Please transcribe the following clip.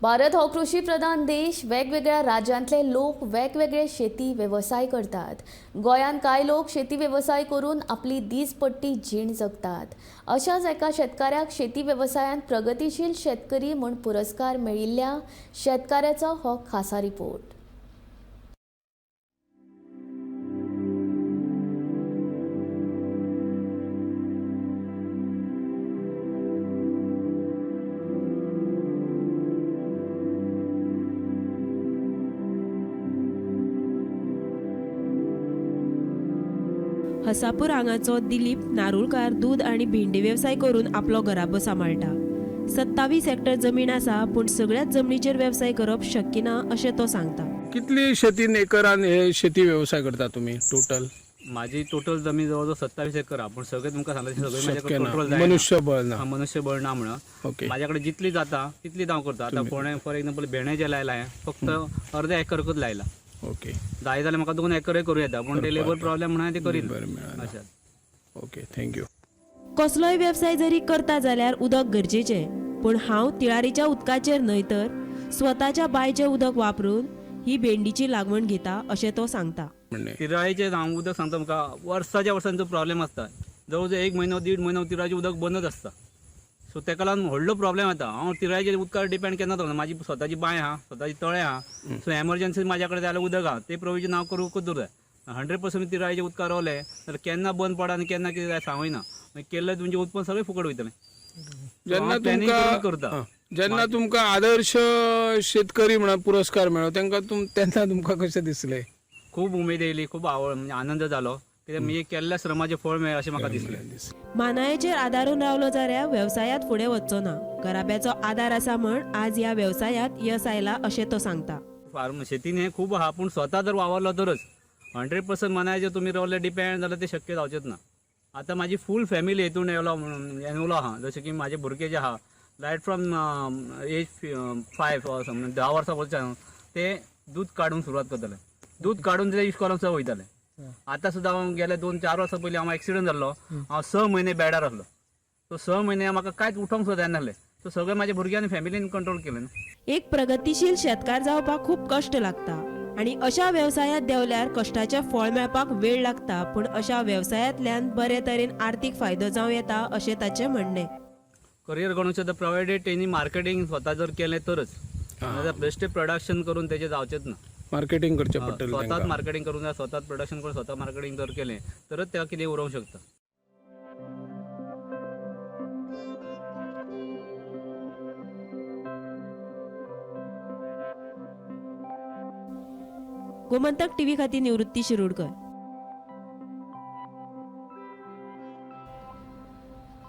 भारत हो कृषी प्रधान देश. वेगवेगळ्या राज्यांतले लोक वेगवेगळे शेती वेवसाय करतात. गोंयान कांय लोक शेती वेवसाय करून आपली दीसपट्टी जीण जगतात. अशाच एका शेतकाऱ्याक शेती वेवसायांत प्रगतीशील शेतकरी म्हूण पुरस्कार मेळिल्ल्या शेतकाऱ्याचो हो खासा रिपोर्ट. हसापूर हांगाचो दिलीप नारुळकार दूध आणि भेंडी वेवसाय करून आपलो घराबो सांबाळटा. 27 हेक्टर जमीन आसा, पूण सगळ्याच जमनीचेर वेवसाय करप शक्य ना अशें तो सांगता. कितली शेतीन एकरान हे शेती व्यवसाय करता तुम्ही टोटल? माझी टोटल जमीन जवळजवळ 27 एकर आहे. पण सगळे तुमका सांगता सगळे शक्य माझ्याकडे ना, कंट्रोल जायना. मनुष्यबळ ना. मनुष्यबळ ना म्हणून ओके. माझ्याकडे जितली जाता तितली हांव करता. आता कोणे फॉर एक्झाम्पल भेणे जे लायला आहे फक्त अर्ध्या एकरकच लायला. ओके. जाय जाल्यार म्हाका 2 एकरय करूं येता, पण ते लेबर प्रॉब्लेम म्हणून ते करीन. बरें मेळना. अशें. Okay, thank you. कसलोय वेवसाय जरी करता जाल्यार उदक गरजेचें, पूण हांव तिळारीच्या उदकाचेर न्हय तर स्वताच्या बांयचें उदक वापरून ही भेंडीची लागवण घेता अशें तो सांगता. म्हणणे तिराळीचे हांव उदक सांगता म्हाका वर्साच्या वर्सांचो प्रॉब्लेम आसता. जवळ 1 म्हयनो 1.5 म्हयनो तिराळीचें उदक बंदच आसता. सो तेका लागून व्हडलो प्रॉब्लेम येता. हांव तिराळीच्या उदकार डिपेंड केन्ना करना. म्हाजी स्वताची बांय आहा, स्वताची तळें आहा. सो एमर्जन्सी म्हाज्या कडेन जाल्यार उदक आहा ते प्रोविजन हांव करूंकच जाय. 100% तिराळीचे उदकार रावले जाल्यार केन्ना बंद पडा आनी केन्ना कितें जाय सांगूय ना. केल्लें तुमचें उत्पन्न सगळें फुकट वयतलें. जेन्ना तुमकां आदर्श शेतकरी म्हणून पुरस्कार मेळ्ळो तेन्ना तुमकां कशें दिसलें? खूब उमेद येयली, खूब आवड म्हणजे आनंद जालो. कित्याक मी केल्ल्या श्रमाचें फळ मेळ्ळें अशें म्हाका दिसलें. मानायेचेर आदारून रावलो जाल्यार वेवसायात फुडें वचचो ना. घराब्याचो आदार आसा म्हण आज ह्या वेवसायात यश आयला अशें तो सांगता. शेतीन हें खूब आहा, पूण स्वता जर वावरलो तरच. 100% मनायचेर तुमी रावले डिपेंड जाल्यार ते शक्य जावचेंच ना. आतां म्हाजी फूल फॅमिली हेतून येवलो आहा. जशें की म्हाजे भुरगे जे आहा रायट फ्रॉम एज 5 10 वर्सां वयच्यान ते दूध काडून सुरवात करतले. दूध काडून ते इश्कोलांक वयताले. आतां सुद्दां हांव गेले 2-4 वर्सां पयलीं हांव एक्सिडंट जाल्लो. हांव 6 म्हयने बेडार आसलो. सो 6 म्हयने म्हाका कांयच उठोंक सुद्दां जायनासलें. सो सगळें म्हाज्या भुरग्यांनी फॅमिलीन कंट्रोल केलें. एक प्रगतीशील शेतकार जावपाक खूब कश्ट लागता आणि अशा व्यवसायात देवल्यार कश्टाचें फळ मेळपाक वेळ लागता, पूण अशा व्यवसायांतल्यान बरे तरेन आर्थीक फायदो जावं येता अशें ताचें म्हणणें. करियर करूंक सुद्दां प्रोवायडेड तेणी मार्केटिंग स्वता जर केलें तरच. नाजाल्यार बेश्टे प्रोडक्शन करून तेजें जावचेंच ना. मार्केटिंग करचें पडटलें. स्वताच मार्केटिंग करूंक जाय. स्वताच प्रोडक्शन करून स्वता मार्केटिंग जर केलें तरच तेका कितें उरोवंक शकता. गोमंतक टीव्ही खातीर निवृत्ती शिरोडकर.